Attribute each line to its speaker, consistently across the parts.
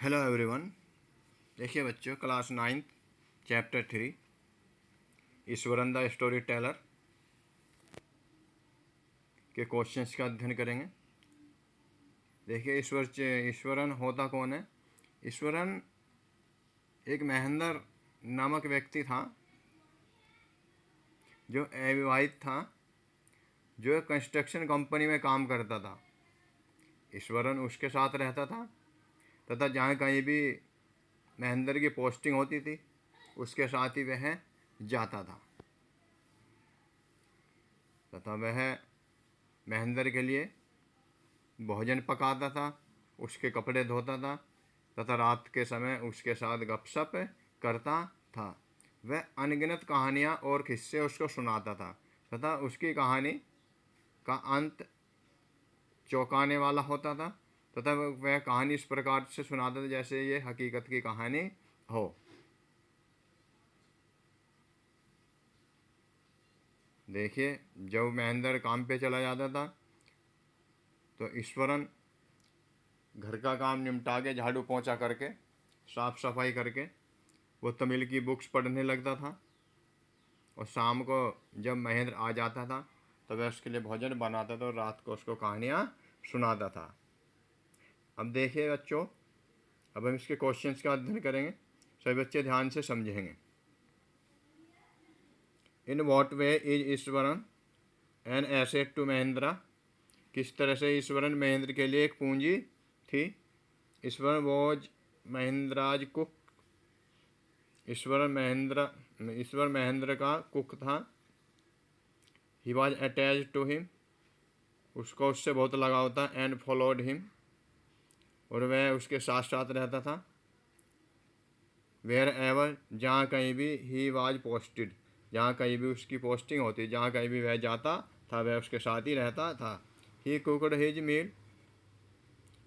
Speaker 1: Hello everyone. देखिए बच्चों, class 9 chapter 3 Eswaran the story teller के क्वेश्चंस का अध्ययन करेंगे। देखिए, ईश्वरन होता कौन है। ईश्वरन एक महेंद्र नामक व्यक्ति था जो अविवाहित था, जो एक कंस्ट्रक्शन कंपनी में काम करता था। ईश्वरन उसके साथ रहता था तथा जहाँ कहीं भी महेंद्र की पोस्टिंग होती थी उसके साथ ही वह जाता था तथा वह महेंद्र के लिए भोजन पकाता था, उसके कपड़े धोता था तथा रात के समय उसके साथ गपशप करता था। वह अनगिनत कहानियाँ और किस्से उसको सुनाता था तथा उसकी कहानी का अंत चौंकाने वाला होता था तथा वह कहानी इस प्रकार से सुनाता था जैसे ये हकीकत की कहानी हो। देखिए, जब महेंद्र काम पे चला जाता था तो ईश्वरन घर का काम निपटा के, झाड़ू पोंछा करके, साफ सफाई करके वो तमिल की बुक्स पढ़ने लगता था। और शाम को जब महेंद्र आ जाता था तो वह उसके लिए भोजन बनाता था और रात को उसको कहानियाँ सुनाता था। अब देखिए बच्चों, अब हम इसके क्वेश्चंस का अध्ययन करेंगे। सभी बच्चे ध्यान से समझेंगे। In what way is Eswaran an asset to Mahindra. किस तरह से ईश्वरन महेंद्र के लिए एक पूंजी थी। Iswaran was Mahendra's cook. ईश्वर महेंद्र का कुक था। He was attached to him. उसको उससे बहुत लगाव था। And followed him. और वह उसके साथ साथ रहता था। वेयर एवर, जहाँ कहीं भी, ही वॉज पोस्टेड, जहाँ कहीं भी उसकी पोस्टिंग होती, जहाँ कहीं भी वह जाता था वह उसके साथ ही रहता था। ही कुकड हिज मील।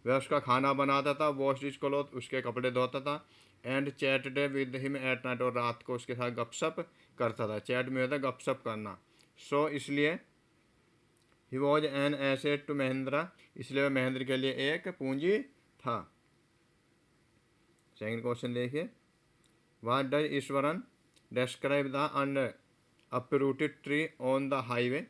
Speaker 1: वह उसका खाना बनाता था। वॉश्ड हिज क्लॉथ, उसके कपड़े धोता था। And chatted with him at night, और रात को उसके साथ गपशप करता था। चैट में होता है गपशप करना। सो इसलिए he was an asset to Mahendra, इसलिए वह महेंद्र के लिए एक पूंजी था। सेकंड क्वेश्चन देखिए, what does Iswaran describe the uprooted tree on the highway.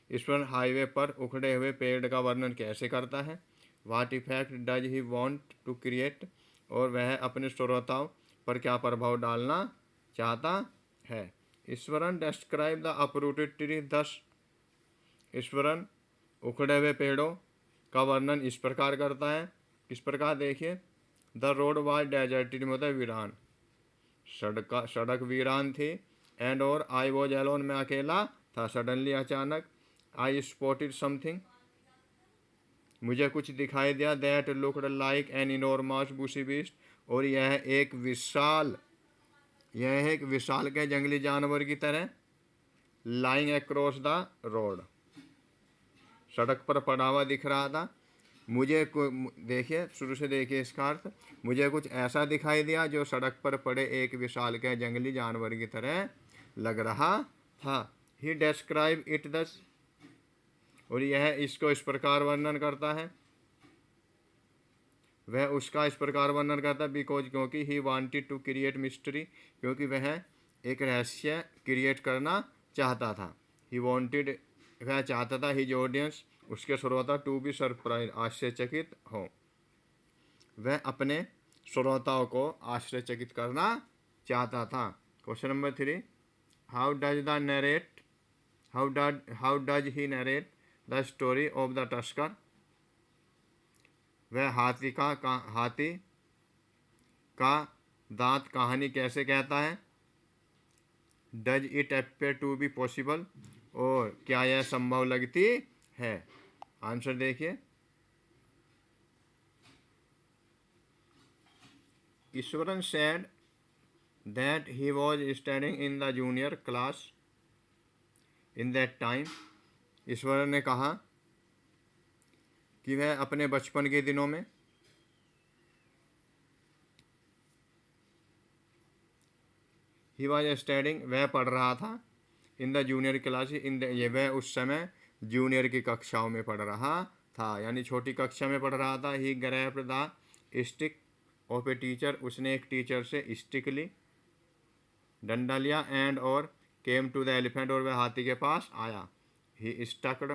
Speaker 1: Iswaran highway पर उखड़े हुए पेड़ का वर्णन कैसे करता है। What effect does he want to create, और वह अपने श्रोताओं पर क्या प्रभाव डालना चाहता है। Eswaran describe the uprooted tree दस। ईश्वरन उखड़े हुए पेड़ों का वर्णन इस प्रकार करता है। किस प्रकार, देखिए, द रोड वाज डेजर्टेड, मतलब वीरान, सड़क वीरान थी। एंड और आई वॉज एलोन, मैं अकेला था। सडनली, अचानक, आई स्पॉटेड समथिंग, मुझे कुछ दिखाई दिया। That looked like an enormous bushy beast, और यह एक विशाल के जंगली जानवर की तरह लाइंग अक्रॉस द रोड, सड़क पर पड़ा हुआ दिख रहा था। मुझे देखिए, शुरू से देखिए इसका अर्थ, मुझे कुछ ऐसा दिखाई दिया जो सड़क पर पड़े एक विशाल के जंगली जानवर की तरह लग रहा था। ही डिस्क्राइब इट दस, और यह इसको इस प्रकार वर्णन करता है, वह उसका इस प्रकार वर्णन करता है। बिकॉज, क्योंकि he wanted to create mystery, क्योंकि वह एक रहस्य क्रिएट करना चाहता था। ही वांटेड, वह चाहता था, हिज ऑडियंस, उसके श्रोता, टू बी सरप्राइज, आश्चर्यचकित हो। वह अपने श्रोताओं को आश्चर्यचकित करना चाहता था। Question number 3, how does he narrate the story of the tusker. वह हाथी का दांत कहानी कैसे कहता है। Does it appear to be possible, और क्या यह संभव लगती है। आंसर देखिए, Iswaran said that he was studying in the junior class in that time. Iswaran ने कहा कि वह अपने बचपन के दिनों में ही वॉज स्टडिंग, वह पढ़ रहा था, इन द जूनियर क्लास, ये वह उस समय जूनियर की कक्षाओं में पढ़ रहा था, यानी छोटी कक्षा में पढ़ रहा था। He grasped the stick of a teacher, उसने एक टीचर से स्टिकली डंडा लिया, एंड और केम टू द एलिफेंट, और वह हाथी के पास आया। ही स्टक्ड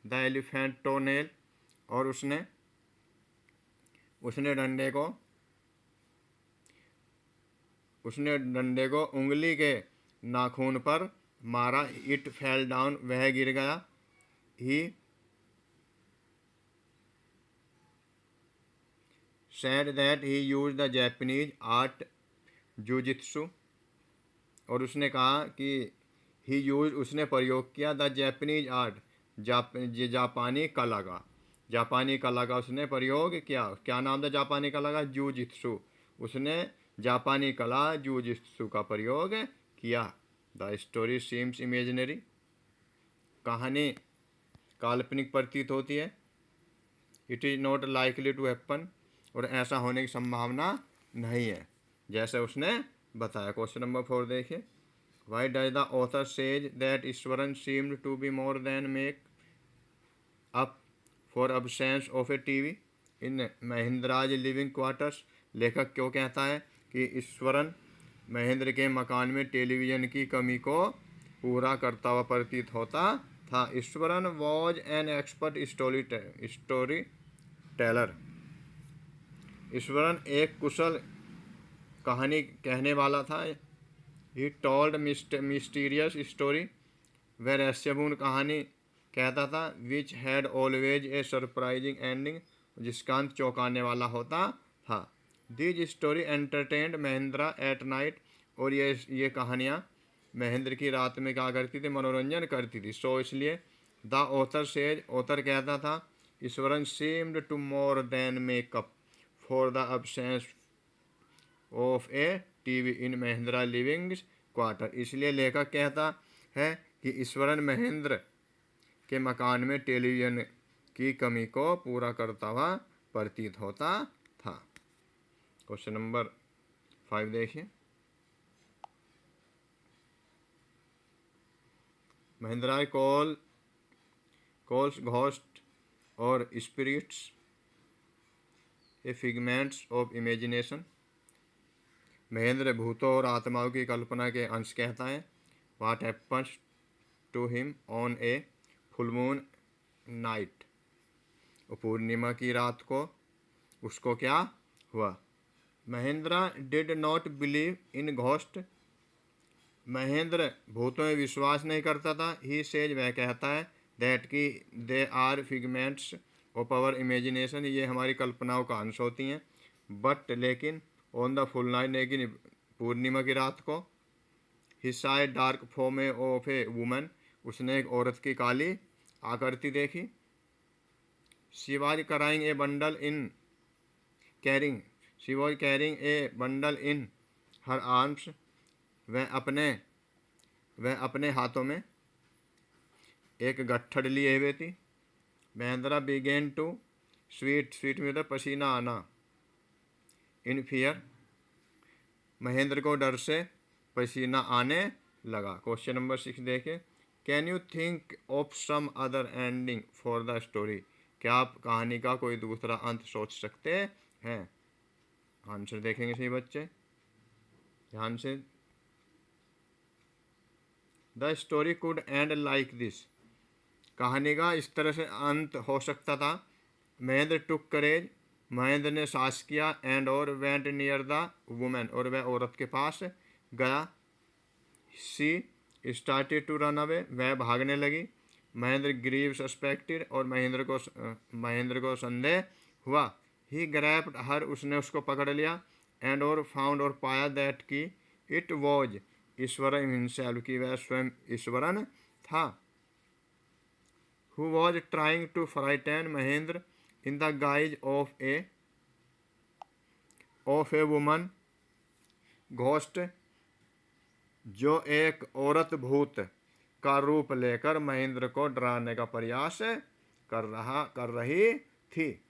Speaker 1: द एलिफेंट टोनेल, और उसने डंडे को उंगली के नाखून पर मारा। इट फेल डाउन, वह गिर गया। He said that he use the Japanese art jujitsu, और उसने कहा कि उसने प्रयोग किया द जापानीज आर्ट, जापानी कला का उसने प्रयोग किया। क्या नाम था जापानी कला का? जूजित्सु। उसने जापानी कला जूजित्सु का प्रयोग किया। द स्टोरी सीम्स इमेजिनरी, कहानी काल्पनिक प्रतीत होती है। It is not likely to happen, और ऐसा होने की संभावना नहीं है, जैसे उसने बताया। क्वेश्चन नंबर 4 देखिए। Why does the author says that Iswaran seemed to be more than make up for absence of a TV in Mahindra's living quarters? लेखक क्यों कहता है कि ईश्वरन महेंद्र के मकान में टेलीविज़न की कमी को पूरा करता हुआ प्रतीत होता था। Eswaran was an expert story teller. Eswaran एक कुशल कहानी कहने वाला था। ही टोल्ड मिस्टीरियस स्टोरी, वह रहस्यपूर्ण कहानी कहता था। Which had always a surprising ending, जिसका अंत चौंकाने वाला होता था। These story entertained Mahindra at night, और ये कहानियाँ महेंद्र की रात में क्या करती थी? मनोरंजन करती थी। सो इसलिए द ऑथर सेज, ऑथर कहता था, Iswaran seemed to more than make up for the absence of a TV in Mahendra living quarter. इसलिए लेखक कहता है कि ईश्वरन महेंद्र के मकान में टेलीविज़न की कमी को पूरा करता हुआ प्रतीत होता था। क्वेश्चन नंबर 5 देखिए। महेंद्रा कॉल्स घोस्ट और spirits a figments of imagination. Mahendra भूतों और आत्माओं की कल्पना के अंश कहता है। What happens to him on a full moon night, पूर्णिमा की रात को उसको क्या हुआ? Mahendra did not believe in ghost, Mahendra भूतों में विश्वास नहीं करता था। ही सेज, वह कहता है, दैट कि they are figments of our imagination, ये हमारी कल्पनाओं का अंश होती हैं। बट लेकिन ऑन द फुल नाइट, लेकिन पूर्णिमा की रात को। He saw dark form of a woman, उसने एक औरत की काली आकृति देखी। She was carrying a bundle a bundle in her arms, वह अपने हाथों में एक गट्ठड़ लिए हुए थी। महेंद्रा बिगेन टू स्वीट में पसीना आना। इन फियर, महेंद्र को डर से पसीना आने लगा। क्वेश्चन नंबर 6 देखें। Can you think of some other ending for the story, क्या आप कहानी का कोई दूसरा अंत सोच सकते हैं? आंसर देखेंगे सही बच्चे ध्यान से। The story could and like this, कहानी का इस तरह से अंत हो सकता था। महेंद्र टुक करेज, महेंद्र ने साहस किया। एंड और वेंट नियर द वुमेन, और वह औरत के पास गया। सी स्टार्टेड टू रन अवे, वह भागने लगी। महेंद्र ग्रीव सस्पेक्टेड, और महेंद्र को संदेह हुआ। ही ग्रैप्ड हर, उसने उसको पकड़ लिया। एंड और फाउंड, और पाया दैट की इट वॉज ईश्वरन हिमसेल्फ, की वह स्वयं ईश्वरन था। Who was trying to frighten Mahendra in the guise of a woman ghost, जो एक औरत भूत का रूप लेकर महेंद्र को डराने का प्रयास कर रही थी।